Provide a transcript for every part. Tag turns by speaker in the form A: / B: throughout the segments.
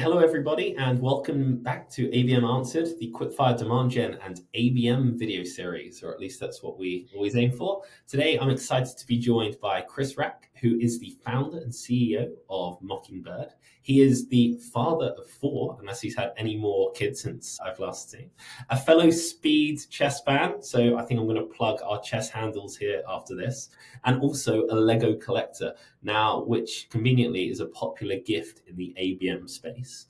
A: Hello, everybody, and welcome back to ABM Answered, the quickfire demand gen and ABM video series, or at least that's what we always aim for. Today, I'm excited to be joined by Chris Rack, who is the founder and CEO of Mockingbyrd. He is the father of four, unless he's had any more kids since I've last seen. A fellow speed chess fan, so I think I'm going to plug our chess handles here after this, and also a Lego collector now, which conveniently is a popular gift in the ABM space.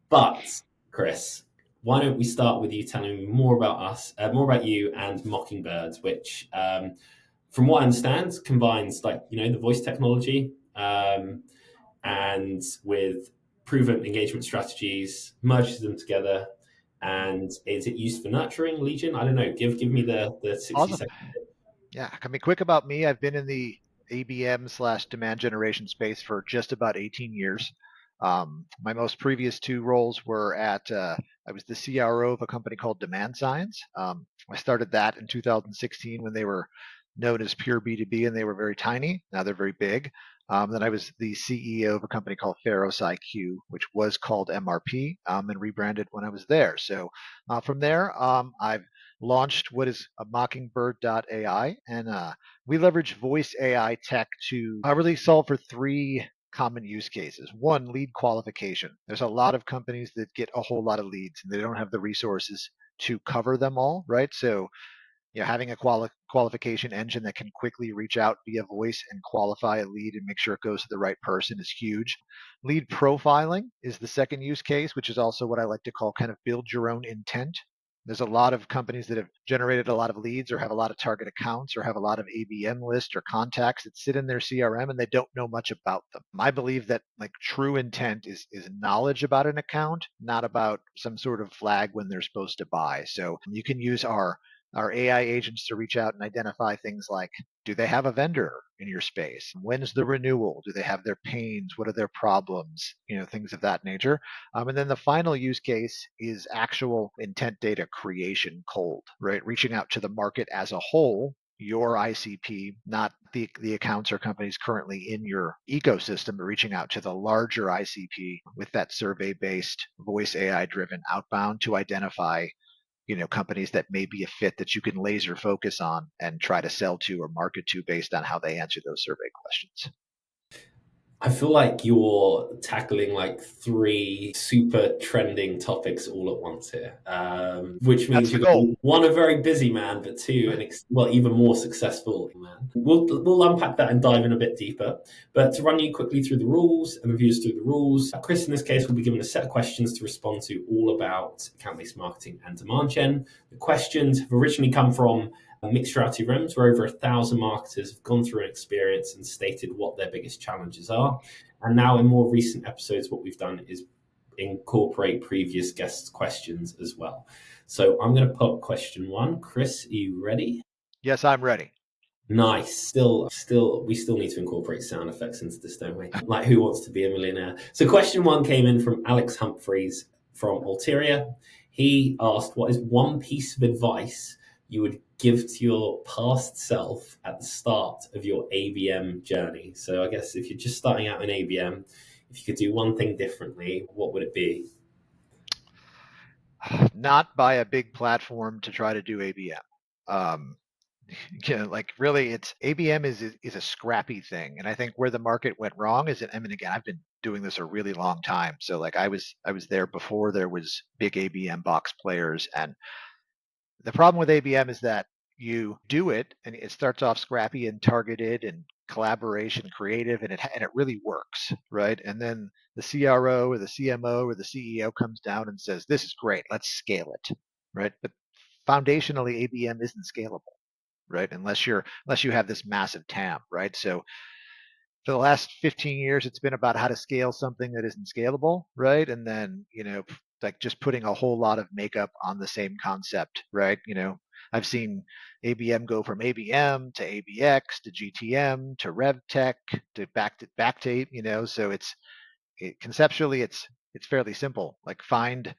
A: But Chris, why don't we start with you telling me more about us, more about you and Mockingbyrd, which, from what I understand, combines the voice technology and with proven engagement strategies, merges them together. And is it used for nurturing Legion? I don't know. Give me the 60
B: Awesome.
A: seconds.
B: Yeah, I mean, quick about me. I've been in the ABM/demand generation space for just about 18 years. My most previous two roles were I was the CRO of a company called Demand Science. I started that in 2016 when they were known as pure B2B and they were very tiny. Now they're very big. Then I was the CEO of a company called Pharos IQ, which was called MRP and rebranded when I was there. So from there, I've launched what is a Mockingbyrd.ai, and we leverage voice AI tech to really solve for three common use cases. One, lead qualification. There's a lot of companies that get a whole lot of leads and they don't have the resources to cover them all, right? So having a qualification engine that can quickly reach out via voice and qualify a lead and make sure it goes to the right person is huge. Lead profiling is the second use case, which is also what I like to call kind of build your own intent. There's a lot of companies that have generated a lot of leads or have a lot of target accounts or have a lot of ABM lists or contacts that sit in their CRM and they don't know much about them. I believe that true intent is knowledge about an account, not about some sort of flag when they're supposed to buy. So you can use our AI agents to reach out and identify things like, do they have a vendor in your space? When's the renewal? Do they have their pains? What are their problems? Things of that nature. And then the final use case is actual intent data creation cold, right? Reaching out to the market as a whole, your ICP, not the accounts or companies currently in your ecosystem, but reaching out to the larger ICP with that survey-based voice AI-driven outbound to identify companies that may be a fit that you can laser focus on and try to sell to or market to based on how they answer those survey questions.
A: I feel like you're tackling three super trending topics all at once here, which means you've got one, a very busy man, but two, even more successful man. We'll unpack that and dive in a bit deeper. But to run you quickly through the rules and review us through the rules, Chris, in this case, will be given a set of questions to respond to all about account-based marketing and demand gen. The questions have originally come from mixed reality rooms where over 1,000 marketers have gone through an experience and stated what their biggest challenges are. And now in more recent episodes, what we've done is incorporate previous guests' questions as well. So I'm going to put question one. Chris, are you ready?
B: Yes, I'm ready.
A: Nice. We still need to incorporate sound effects into this, don't we? Like Who Wants to Be a Millionaire? So question one came in from Alex Humphreys from Ulteria. He asked, what is one piece of advice you would give to your past self at the start of your ABM journey? So I guess if you're just starting out in ABM, if you could do one thing differently, what would it be?
B: Not buy a big platform to try to do ABM. Really, it's ABM is a scrappy thing, and I think where the market went wrong is that, again, I've been doing this a really long time, so I was there before there was big ABM box players, and the problem with ABM is that you do it and it starts off scrappy and targeted and collaboration creative and it really works, right? And then the CRO or the CMO or the CEO comes down and says, this is great, let's scale it, right? But foundationally, ABM isn't scalable, right? Unless you have this massive TAM, right? So for the last 15 years, it's been about how to scale something that isn't scalable, right? And then, just putting a whole lot of makeup on the same concept, right? I've seen ABM go from ABM to ABX to GTM to RevTech to Backdate, so conceptually it's fairly simple. Find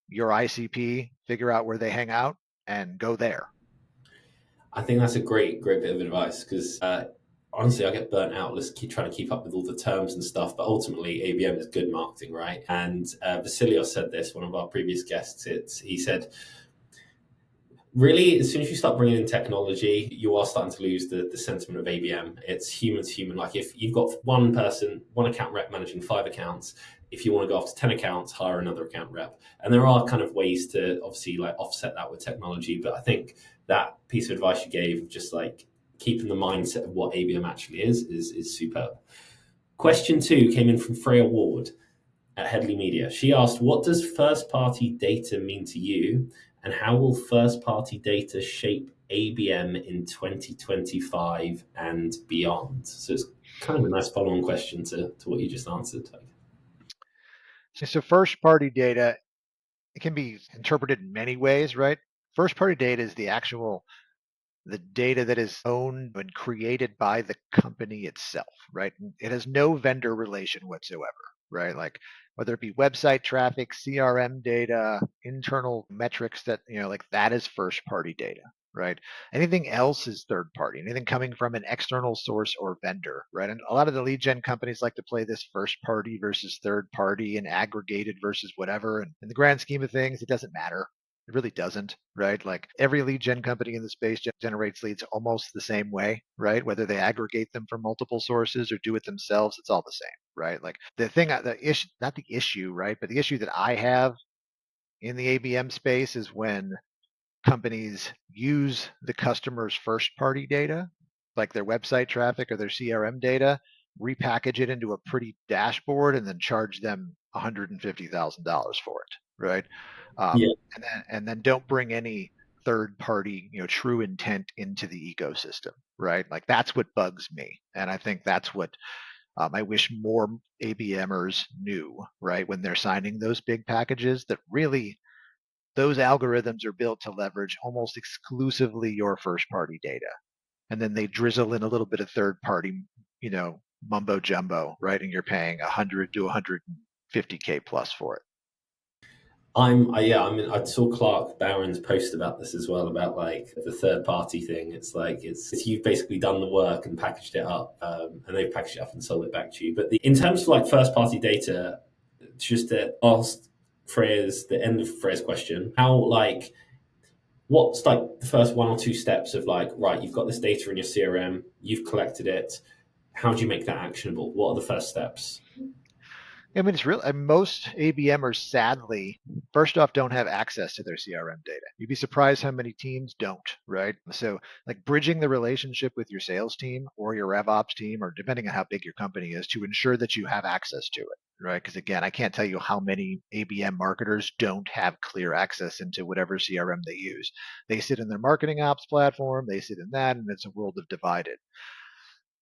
B: your ICP, figure out where they hang out, and go there.
A: I think that's a great bit of advice because honestly, I get burnt out. Let's keep trying to keep up with all the terms and stuff. But ultimately, ABM is good marketing, right? And Vasilios said this, one of our previous guests. He said, really, as soon as you start bringing in technology, you are starting to lose the sentiment of ABM. It's human to human. Like if you've got one person, one account rep managing 5 accounts, if you want to go after 10 accounts, hire another account rep. And there are kind of ways to obviously like offset that with technology. But I think that piece of advice you gave, just like keeping the mindset of what ABM actually is superb. Question 2 came in from Freya Ward at Headley Media. She asked, what does first party data mean to you, and how will first party data shape ABM in 2025 and beyond? So it's kind of a nice follow on question to what you just answered.
B: So first party data, it can be interpreted in many ways, right? First party data is the data that is owned and created by the company itself, right? It has no vendor relation whatsoever, right? Like whether it be website traffic, CRM data, internal metrics that, like that is first party data, right? Anything else is third party, anything coming from an external source or vendor, right? And a lot of the lead gen companies like to play this first party versus third party and aggregated versus whatever. And in the grand scheme of things, it doesn't matter. It really doesn't, right? Like every lead gen company in the space generates leads almost the same way, right? Whether they aggregate them from multiple sources or do it themselves, it's all the same, right? Like the issue, not the issue, right? But the issue that I have in the ABM space is when companies use the customer's first party data, like their website traffic or their CRM data, repackage it into a pretty dashboard and then charge them $150,000 for it, right?
A: Yeah.
B: And then don't bring any third party, true intent into the ecosystem, right? Like that's what bugs me, and I think that's what I wish more ABMers knew, right? When they're signing those big packages, that really those algorithms are built to leverage almost exclusively your first party data, and then they drizzle in a little bit of third party, mumbo jumbo, right? And you're paying 100 to 150K plus for it.
A: I mean, I saw Clark Barron's post about this as well, about like the third party thing. It's like it's you've basically done the work and packaged it up, and they've packaged it up and sold it back to you. But in terms of like first party data, just to ask the end of Freya's question, how like what's like the first 1 or 2 steps of like, right, you've got this data in your CRM, you've collected it. How do you make that actionable? What are the first steps?
B: I mean, it's real. Most ABMers, sadly, first off, don't have access to their CRM data. You'd be surprised how many teams don't, right? So, like bridging the relationship with your sales team or your RevOps team, or depending on how big your company is, to ensure that you have access to it, right? Because again, I can't tell you how many ABM marketers don't have clear access into whatever CRM they use. They sit in their marketing ops platform, they sit in that, and it's a world of divided.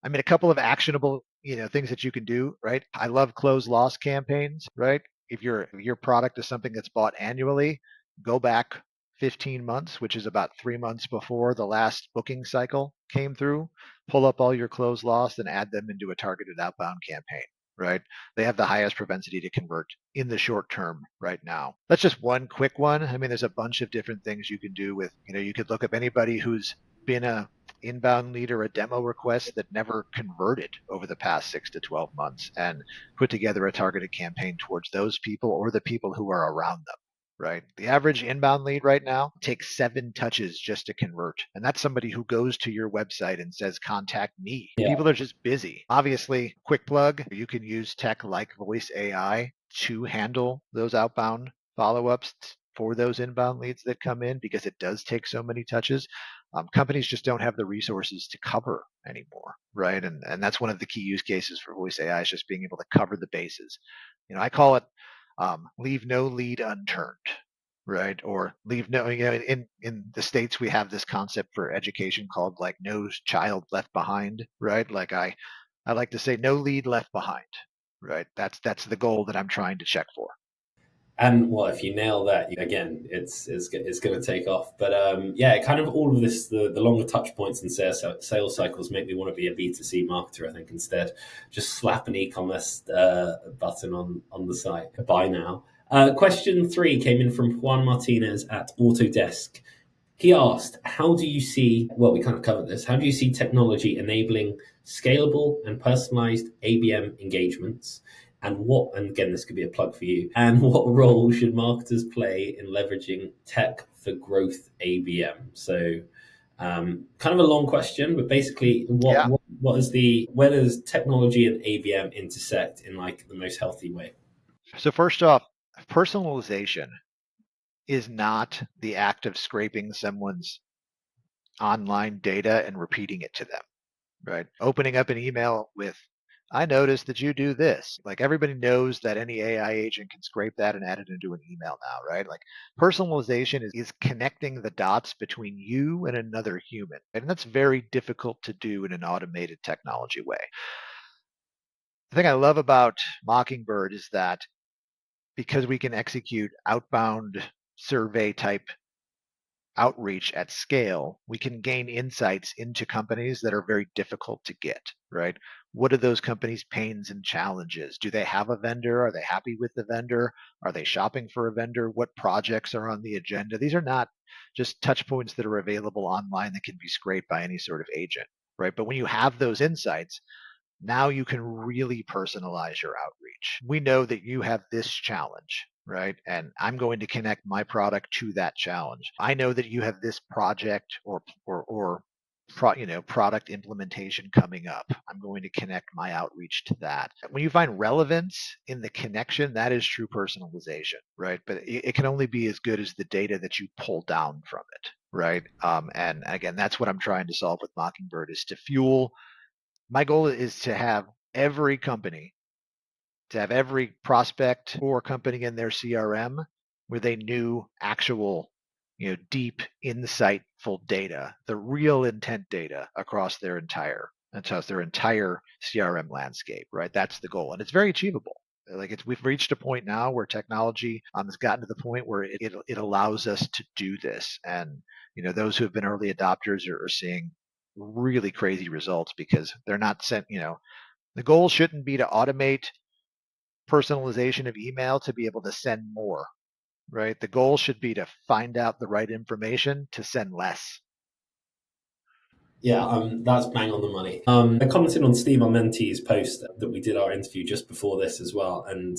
B: I mean, a couple of actionable, things that you can do, right? I love close loss campaigns, right? If your product is something that's bought annually, go back 15 months, which is about 3 months before the last booking cycle came through, pull up all your close loss and add them into a targeted outbound campaign, right? They have the highest propensity to convert in the short term right now. That's just one quick one. I mean, there's a bunch of different things you can do with, you could look up anybody who's been a inbound lead or a demo request that never converted over the past 6 to 12 months and put together a targeted campaign towards those people or the people who are around them, right? The average inbound lead right now takes 7 touches just to convert. And that's somebody who goes to your website and says, contact me.
A: Yeah.
B: People are just busy. Obviously, quick plug, you can use tech like voice AI to handle those outbound follow-ups for those inbound leads that come in, because it does take so many touches. Companies just don't have the resources to cover anymore, right? And that's one of the key use cases for voice AI, is just being able to cover the bases. I call it leave no lead unturned, right? Or leave no, in the States, we have this concept for education called like no child left behind, right? Like I like to say no lead left behind, right? That's the goal that I'm trying to check for.
A: And well, if you nail that, again, it's going to take off. But yeah, kind of all of this, the longer touch points and sales cycles make me want to be a B2C marketer, I think, instead. Just slap an e-commerce button on the site. Buy now. Question 3 came in from Juan Martinez at Autodesk. He asked, how do you see, well, we kind of covered this, how do you see technology enabling scalable and personalized ABM engagements? And again, this could be a plug for you, and what role should marketers play in leveraging tech for growth ABM? So, kind of a long question, but basically,
B: Yeah.
A: where does technology and ABM intersect in like the most healthy way?
B: So first off, personalization is not the act of scraping someone's online data and repeating it to them, right? Opening up an email with, I noticed that you do this. Like everybody knows that any AI agent can scrape that and add it into an email now, right? Like personalization is connecting the dots between you and another human. And that's very difficult to do in an automated technology way. The thing I love about Mockingbyrd is that because we can execute outbound survey type outreach at scale, we can gain insights into companies that are very difficult to get, right? What are those companies' pains and challenges? Do they have a vendor? Are they happy with the vendor? Are they shopping for a vendor? What projects are on the agenda? These are not just touch points that are available online that can be scraped by any sort of agent, right? But when you have those insights, now you can really personalize your outreach. We know that you have this challenge, right? And I'm going to connect my product to that challenge. I know that you have this project or product implementation coming up. I'm going to connect my outreach to that. When you find relevance in the connection, that is true personalization, right? But it can only be as good as the data that you pull down from it, right? And again, that's what I'm trying to solve with Mockingbyrd is to fuel. My goal is to have every company, to have every prospect or company in their CRM where they knew actual, deep, insightful data, the real intent data across their entire CRM landscape, right? That's the goal. And it's very achievable. We've reached a point now where technology has gotten to the point where it allows us to do this. And, those who have been early adopters are seeing really crazy results because they're not sent, the goal shouldn't be to automate personalization of email to be able to send more, right? The goal should be to find out the right information to send less.
A: Yeah, that's bang on the money. I commented on Steve Armenti's post that we did our interview just before this as well, and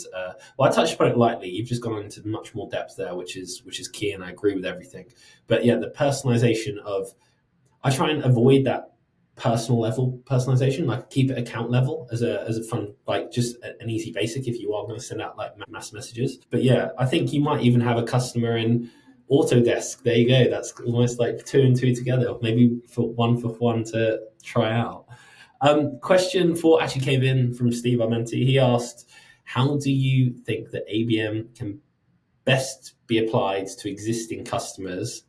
A: well, I touched upon it lightly. You've just gone into much more depth there, which is key, and I agree with everything. But yeah, the personalization of I try and avoid that personal level personalization, like keep it account level as a fun, like just an easy basic if you are going to send out like mass messages. But yeah, I think you might even have a customer in Autodesk. There you go. That's almost like two and two together. Maybe for one to try out. Question for actually came in from Steve Armenti. He asked, "How do you think that ABM can best be applied to existing customers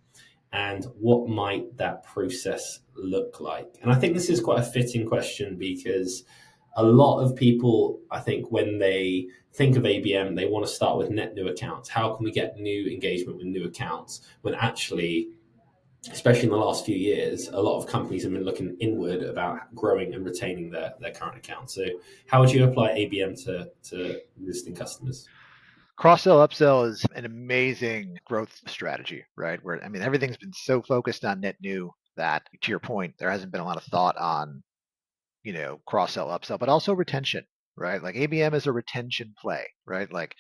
A: and what might that process look like?" And I think this is quite a fitting question because a lot of people, I think, when they think of ABM, they want to start with net new accounts. How can we get new engagement with new accounts? When actually, especially in the last few years, a lot of companies have been looking inward about growing and retaining their current accounts. So, how would you apply ABM to existing customers?
B: Cross sell, upsell is an amazing growth strategy, right? Where, I mean, everything's been so focused on net new that, to your point, there hasn't been a lot of thought on, cross sell, upsell, but also retention, right? Like ABM is a retention play, right? Like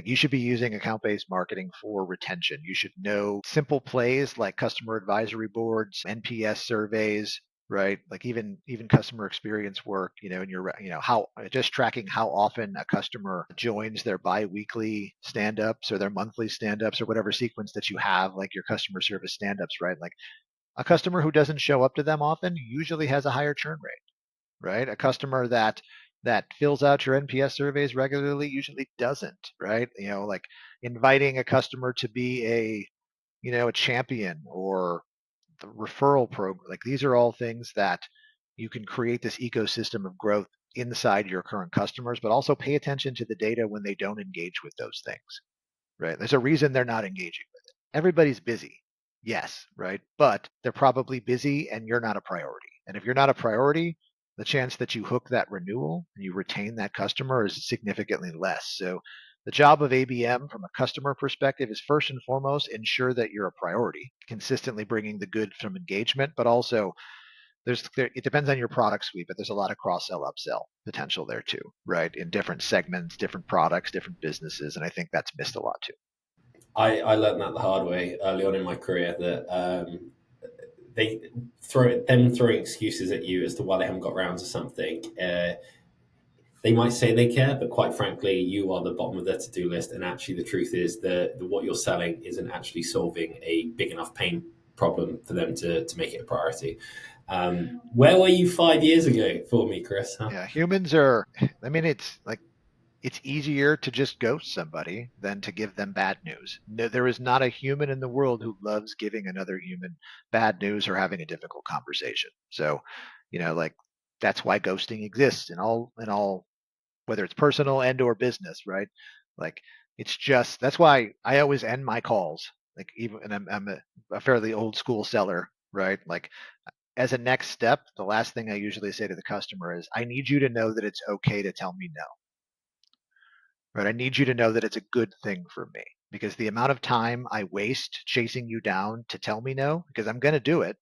B: you should be using account-based marketing for retention. You should know simple plays like customer advisory boards, NPS surveys, right? Like even customer experience work, and how just tracking how often a customer joins their bi-weekly stand-ups or their monthly stand-ups or whatever sequence that you have, like your customer service stand-ups, right? Like a customer who doesn't show up to them often usually has a higher churn rate, right? A customer that fills out your NPS surveys regularly usually doesn't, right? Like inviting a customer to be a champion or the referral program. Like these are all things that you can create this ecosystem of growth inside your current customers, but also pay attention to the data when they don't engage with those things, right? There's a reason they're not engaging with it. Everybody's busy. Yes, right? But they're probably busy and you're not a priority. And if you're not a priority, the chance that you hook that renewal and you retain that customer is significantly less. So The job of ABM from a customer perspective is first and foremost ensure that you're a priority, consistently bringing the good from engagement, but also it depends on your product suite, but there's a lot of cross sell upsell potential there too, right? In different segments, different products, different businesses, and I think that's missed a lot too.
A: I learned that the hard way early on in my career that they throwing excuses at you as to why they haven't got around to something. They might say they care, but quite frankly, you are the bottom of their to-do list. And actually, the truth is that what you're selling isn't actually solving a big enough pain problem for them to make it a priority. Where were you 5 years ago for me, Chris? Huh?
B: Yeah, humans are. I mean, it's like it's easier to just ghost somebody than to give them bad news. No, there is not a human in the world who loves giving another human bad news or having a difficult conversation. So, like that's why ghosting exists in all whether it's personal and or business, right? Like it's just that's why I always end my calls like even and I'm a fairly old school seller, right? Like as a next step, the last thing I usually say to the customer is, I need you to know that it's okay to tell me no, right? I need you to know that it's a good thing for me because the amount of time I waste chasing you down to tell me no, because I'm going to do it,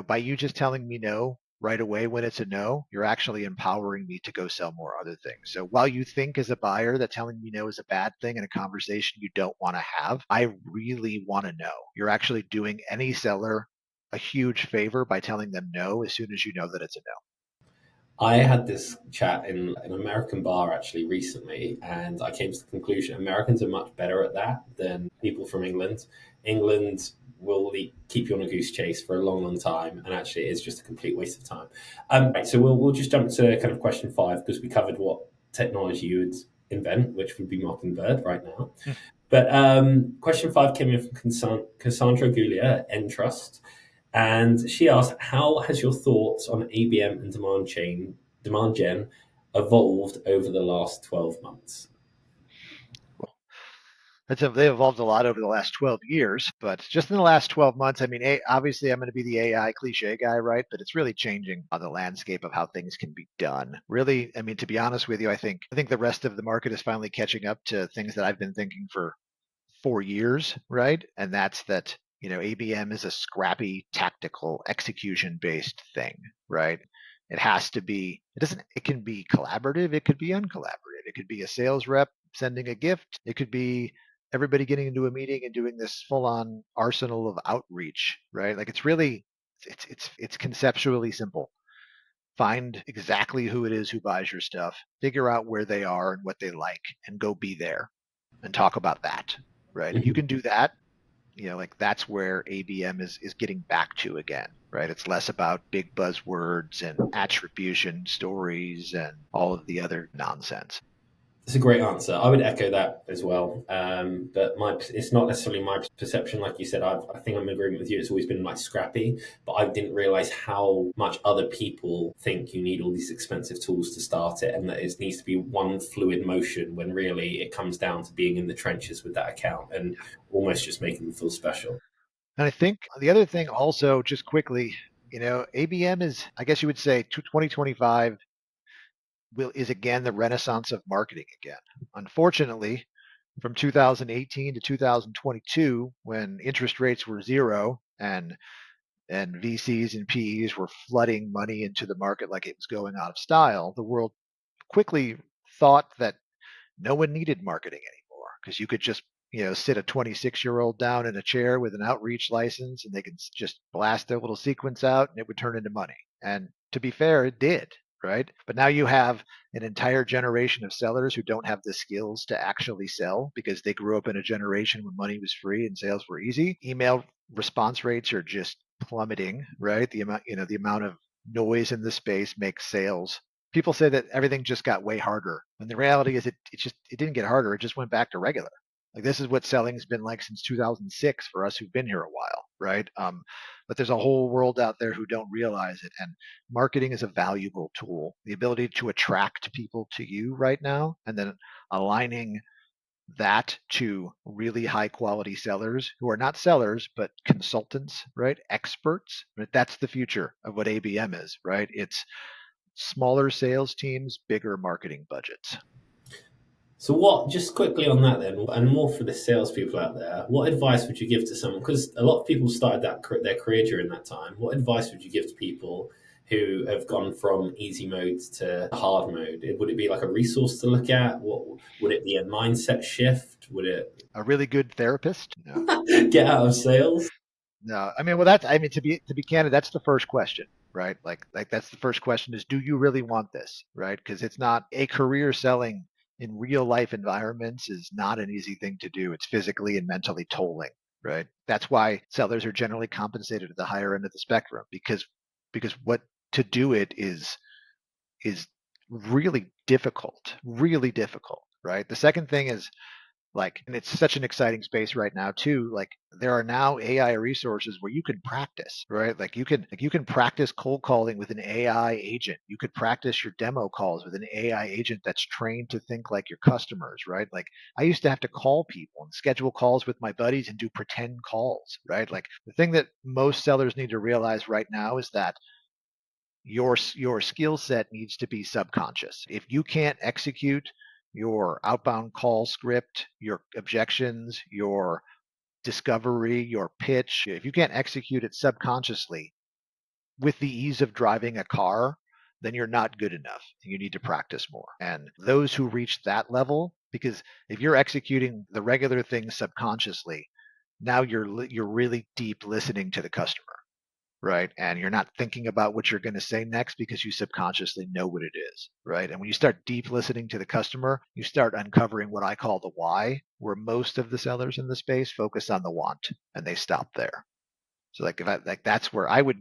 B: by you just telling me no right away when it's a no, you're actually empowering me to go sell more other things. So while you think as a buyer that telling me no is a bad thing in a conversation you don't want to have, I really want to know. You're actually doing any seller a huge favor by telling them no as soon as you know that it's a no.
A: I had this chat in an American bar actually recently, and I came to the conclusion Americans are much better at that than people from England. England will keep you on a goose chase for a long, long time, and actually, it is just a complete waste of time. Right, so we'll just jump to kind of question five because we covered what technology you would invent, which would be Mockingbird right now. But question five came in from Cassandra Gulia, Entrust. And she asked, how has your thoughts on ABM and demand gen evolved over the last 12 months?
B: They've evolved a lot over the last 12 years, but just in the last 12 months, I mean, obviously I'm going to be the AI cliche guy, right? But it's really changing the landscape of how things can be done. Really, I mean, to be honest with you, I think the rest of the market is finally catching up to things that I've been thinking for 4 years, right? And that's that, ABM is a scrappy, tactical, execution based thing, right? It can be collaborative, it could be uncollaborative. It could be a sales rep sending a gift, it could be everybody getting into a meeting and doing this full on arsenal of outreach, right? Like it's conceptually simple. Find exactly who it is who buys your stuff, figure out where they are and what they like, and go be there and talk about that, right? If you
A: Mhm.
B: can do that, like that's where ABM is getting back to again, right? It's less about big buzzwords and attribution stories and all of the other nonsense.
A: It's a great answer. I would echo that as well. But it's not necessarily my perception. Like you said, I think I'm in agreement with you. It's always been like scrappy, but I didn't realize how much other people think you need all these expensive tools to start it, and that it needs to be one fluid motion when really it comes down to being in the trenches with that account and almost just making them feel special.
B: And I think the other thing also, just quickly, ABM is, I guess you would say, 2025 is again the renaissance of marketing again. Unfortunately, from 2018 to 2022, when interest rates were zero and VCs and PEs were flooding money into the market like it was going out of style, the world quickly thought that no one needed marketing anymore because you could just sit a 26-year-old down in a chair with an outreach license and they could just blast their little sequence out and it would turn into money. And to be fair, it did, right? But now you have an entire generation of sellers who don't have the skills to actually sell because they grew up in a generation when money was free and sales were easy. Email response rates are just plummeting, right? The amount of noise in the space makes sales. People say that everything just got way harder. When the reality is it didn't get harder, it just went back to regular. Like this is what selling's been like since 2006 for us who've been here a while, right? But there's a whole world out there who don't realize it. And marketing is a valuable tool. The ability to attract people to you right now and then aligning that to really high quality sellers who are not sellers but consultants, right? Experts. Right? That's the future of what ABM is, right? It's smaller sales teams, bigger marketing budgets.
A: So, what, just quickly on that then, and more for the salespeople out there, what advice would you give to someone? Because a lot of people started their career during that time. What advice would you give to people who have gone from easy mode to hard mode? Would it be like a resource to look at? What would it be, a mindset shift? Would it
B: A really good therapist? No.
A: get out of sales?
B: No, I mean, well, that's, I mean, to be candid, that's the first question, right? Like that's the first question is, do you really want this, right? Because it's not a career selling in real life environments is not an easy thing to do. It's physically and mentally tolling, right? That's why sellers are generally compensated at the higher end of the spectrum because what to do it is really difficult, right? The second thing is like, and it's such an exciting space right now too. Like there are now AI resources where you can practice, right? Like you can practice cold calling with an AI agent. You could practice your demo calls with an AI agent that's trained to think like your customers, right? Like I used to have to call people and schedule calls with my buddies and do pretend calls, right? Like the thing that most sellers need to realize right now is that your skill set needs to be subconscious. If you can't execute your outbound call script, your objections, your discovery, your pitch, if you can't execute it subconsciously with the ease of driving a car, then you're not good enough. You need to practice more. And those who reach that level, because if you're executing the regular things subconsciously, now you're really deep listening to the customer, right? And you're not thinking about what you're going to say next because you subconsciously know what it is, right? And when you start deep listening to the customer, you start uncovering what I call the why, where most of the sellers in the space focus on the want and they stop there. So like if I like that's where I would.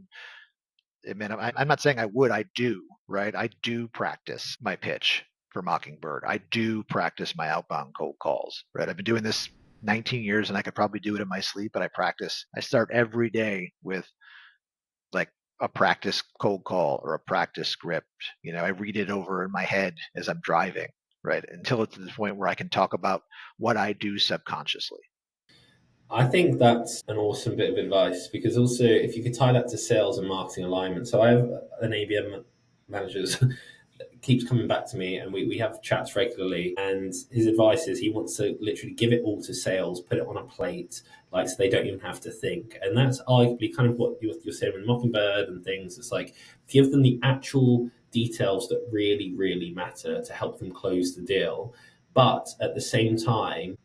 B: I mean, I'm not saying I would. I do, right? I do practice my pitch for Mockingbird. I do practice my outbound cold calls, right? I've been doing this 19 years and I could probably do it in my sleep, but I practice. I start every day with like a practice cold call or a practice script. I read it over in my head as I'm driving, right? Until it's to the point where I can talk about what I do subconsciously.
A: I think that's an awesome bit of advice because also if you could tie that to sales and marketing alignment. So I have an ABM manager keeps coming back to me and we have chats regularly, and his advice is he wants to literally give it all to sales, put it on a plate, like so they don't even have to think. And that's arguably kind of what you're saying with Mockingbird and things. It's like give them the actual details that really really matter to help them close the deal, but at the same time,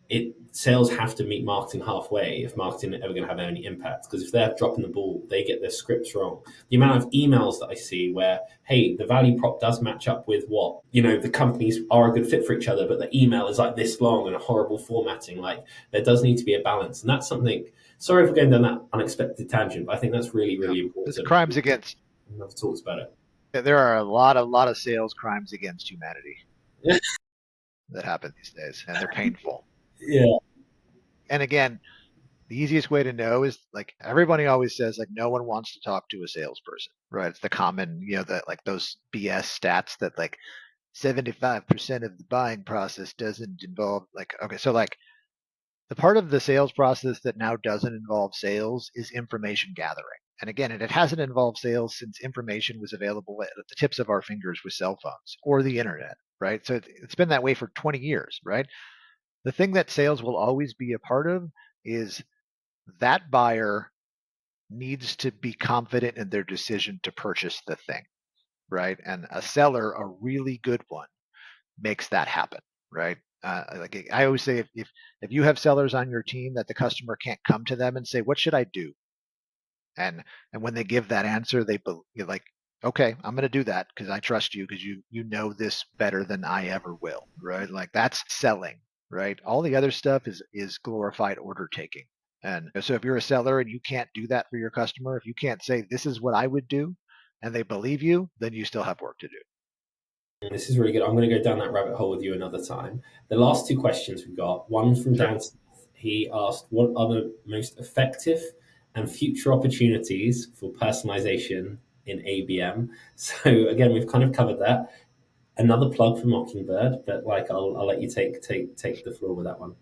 A: sales have to meet marketing halfway if marketing are ever going to have any impact. Because if they're dropping the ball, they get their scripts wrong. The amount of emails that I see where, hey, the value prop does match up with what the companies are a good fit for each other, but the email is like this long and a horrible formatting. Like there does need to be a balance, and that's something. Sorry for going down that unexpected tangent, but I think that's really
B: Yeah,
A: really
B: there's
A: important.
B: crimes against.
A: We've never talked about it.
B: There are a lot of sales crimes against humanity
A: Yeah,
B: that happen these days, and they're painful.
A: yeah.
B: And again, the easiest way to know is like everybody always says like no one wants to talk to a salesperson, right? It's the common, that like those BS stats that like 75% of the buying process doesn't involve like okay, so like the part of the sales process that now doesn't involve sales is information gathering. And again, it hasn't involved sales since information was available at the tips of our fingers with cell phones or the internet, right? So it's been that way for 20 years, right? The thing that sales will always be a part of is that buyer needs to be confident in their decision to purchase the thing, right? And a seller, a really good one, makes that happen, right? Like I always say, if you have sellers on your team that the customer can't come to them and say, "What should I do?" and when they give that answer, you're like, "Okay, I'm going to do that because I trust you because you know this better than I ever will," right? Like that's selling, right? All the other stuff is glorified order taking. And so if you're a seller and you can't do that for your customer, if you can't say this is what I would do, and they believe you, then you still have work to do.
A: This is really good. I'm going to go down that rabbit hole with you another time. The last two questions we've got, one from
B: Sure.
A: Dan Smith. He asked, what are the most effective and future opportunities for personalization in ABM? So again, we've kind of covered that. Another plug for Mockingbird, but like I'll let you take the floor with that one.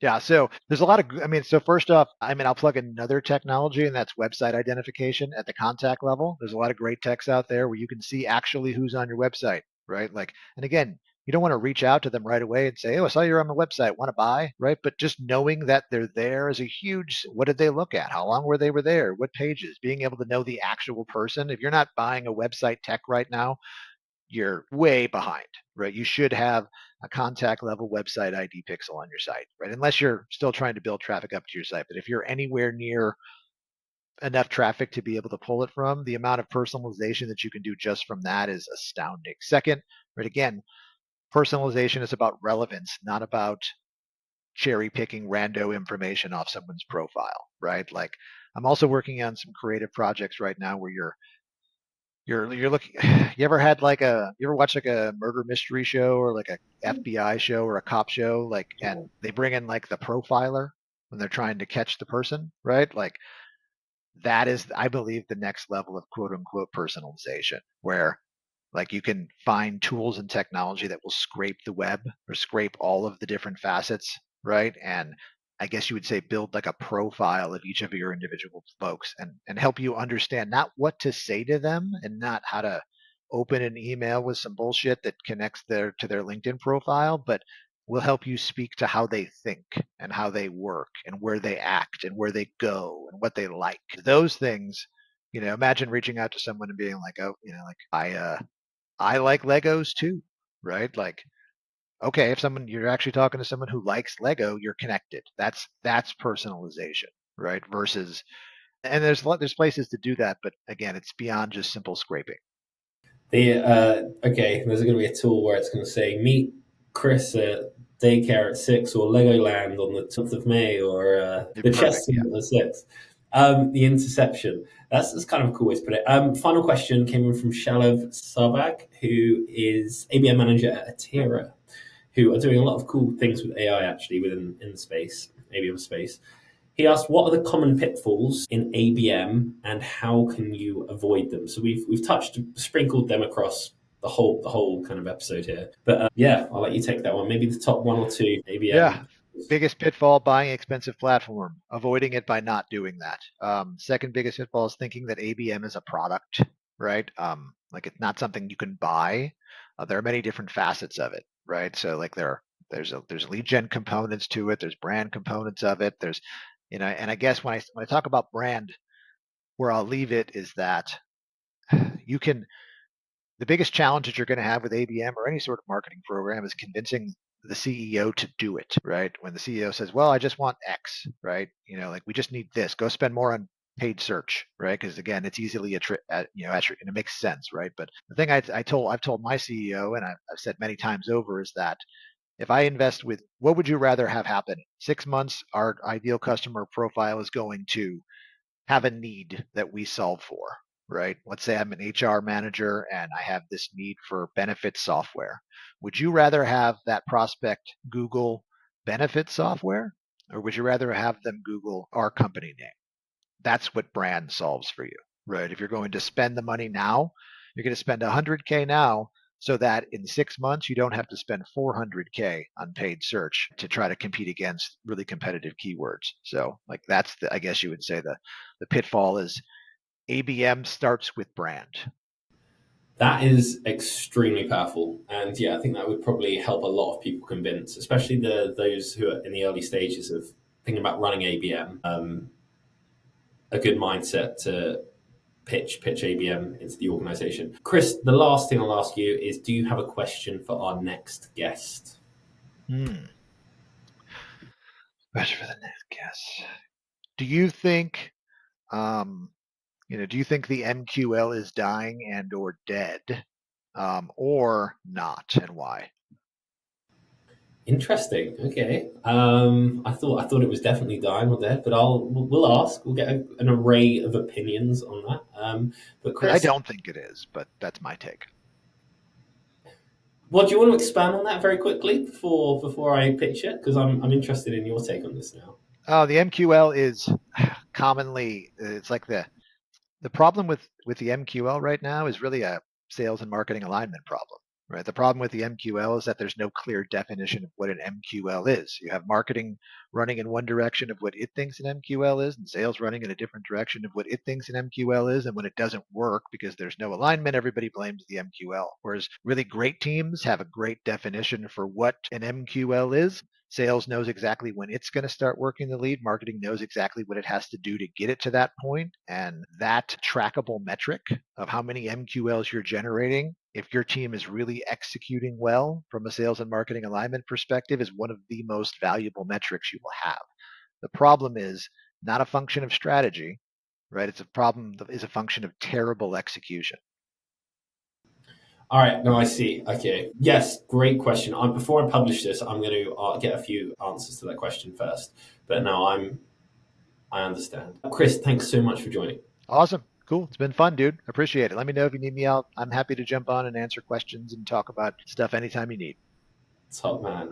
B: Yeah, so there's a lot of, I mean, so first off, I mean, I'll plug another technology, and that's website identification at the contact level. There's a lot of great techs out there where you can see actually who's on your website, right? Like, and again, you don't want to reach out to them right away and say, "Oh, I saw you're on the website. Want to buy?" Right? But just knowing that they're there is a huge. What did they look at? How long were there? What pages? Being able to know the actual person. If you're not buying a website tech right now, you're way behind, right? You should have a contact level website ID pixel on your site, right? Unless you're still trying to build traffic up to your site. But if you're anywhere near enough traffic to be able to pull it from, the amount of personalization that you can do just from that is astounding. Second, right, again, personalization is about relevance, not about cherry picking rando information off someone's profile, right? Like I'm also working on some creative projects right now where you're looking. You ever had like you ever watch like a murder mystery show or like a FBI show or a cop show, like, and they bring in like the profiler when they're trying to catch the person, right? Like that is, I believe, the next level of quote unquote personalization, where like you can find tools and technology that will scrape the web or scrape all of the different facets, right? And I guess you would say build like a profile of each of your individual folks and help you understand not what to say to them and not how to open an email with some bullshit that connects to their LinkedIn profile, but will help you speak to how they think and how they work and where they act and where they go and what they like. Those things, imagine reaching out to someone and being like, oh, like I like Legos too, right? Like, okay, if someone you're actually talking to someone who likes Lego, you're connected. That's personalization, right? Versus, and there's places to do that, but again, it's beyond just simple scraping.
A: Okay, there's going to be a tool where it's going to say meet Chris at daycare at 6 or Legoland on the 12th of May or the chess
B: Perfect. Yeah.
A: tournament at 6. The interception. That's kind of a cool way to put it. Final question came in from Shalav Sabag, who is ABM manager at Atira, who are doing a lot of cool things with AI actually within in the space, ABM space. He asked, "What are the common pitfalls in ABM, and how can you avoid them?" So we've touched, sprinkled them across the whole kind of episode here. But yeah, I'll let you take that one. Maybe the top one or two ABM.
B: Yeah. Biggest pitfall, buying expensive platform, avoiding it by not doing that. Second biggest pitfall is thinking that ABM is a product, right? Like it's not something you can buy. There are many different facets of it, right? So like there's lead gen components to it. There's brand components of it. There's, and I guess when I talk about brand, where I'll leave it is that you can the biggest challenge that you're going to have with ABM or any sort of marketing program is convincing the CEO to do it, right? When the CEO says, well, I just want X, right? Like we just need this, go spend more on paid search, right? Because again, it's easily and it makes sense, right? But the thing I've told my CEO and I've said many times over is that if I invest with, what would you rather have happen? 6 months, our ideal customer profile is going to have a need that we solve for, right? Let's say I'm an HR manager and I have this need for benefits software. Would you rather have that prospect Google benefits software, or would you rather have them Google our company name? That's what brand solves for you, right? If you're going to spend the money now, you're going to spend 100K now so that in 6 months you don't have to spend 400K on paid search to try to compete against really competitive keywords. So like that's I guess you would say the pitfall is ABM starts with brand.
A: That is extremely powerful, and yeah, I think that would probably help a lot of people convince, especially those who are in the early stages of thinking about running ABM. A good mindset to pitch ABM into the organization. Chris, the last thing I'll ask you is, do you have a question for our next guest?
B: Hmm. Question for the next guess. Do you think um, do you think the MQL is dying and or dead, or not, and why?
A: Interesting. Okay. I thought it was definitely dying or dead, but we'll ask. We'll get an array of opinions on that. But
B: I
A: Chris,
B: don't think it is, but that's my take.
A: what do you want to expand on that very quickly before I pitch it? Because I'm interested in your take on this now.
B: The MQL is commonly it's like the problem with the MQL right now is really a sales and marketing alignment problem. Right. The problem with the MQL is that there's no clear definition of what an MQL is. You have marketing running in one direction of what it thinks an MQL is, and sales running in a different direction of what it thinks an MQL is. And when it doesn't work because there's no alignment, everybody blames the MQL. Whereas really great teams have a great definition for what an MQL is. Sales knows exactly when it's going to start working the lead. Marketing knows exactly what it has to do to get it to that point. And that trackable metric of how many MQLs you're generating, if your team is really executing well from a sales and marketing alignment perspective, is one of the most valuable metrics you will have. The problem is not a function of strategy, right? It's a problem that is a function of terrible execution.
A: All right, no, I see. Okay, yes, great question. Before I publish this, I'm going to get a few answers to that question first. But now I understand. Chris, thanks so much for joining.
B: Awesome. Cool. It's been fun, dude. Appreciate it. Let me know if you need me out. I'm happy to jump on and answer questions and talk about stuff anytime you need.
A: Top man.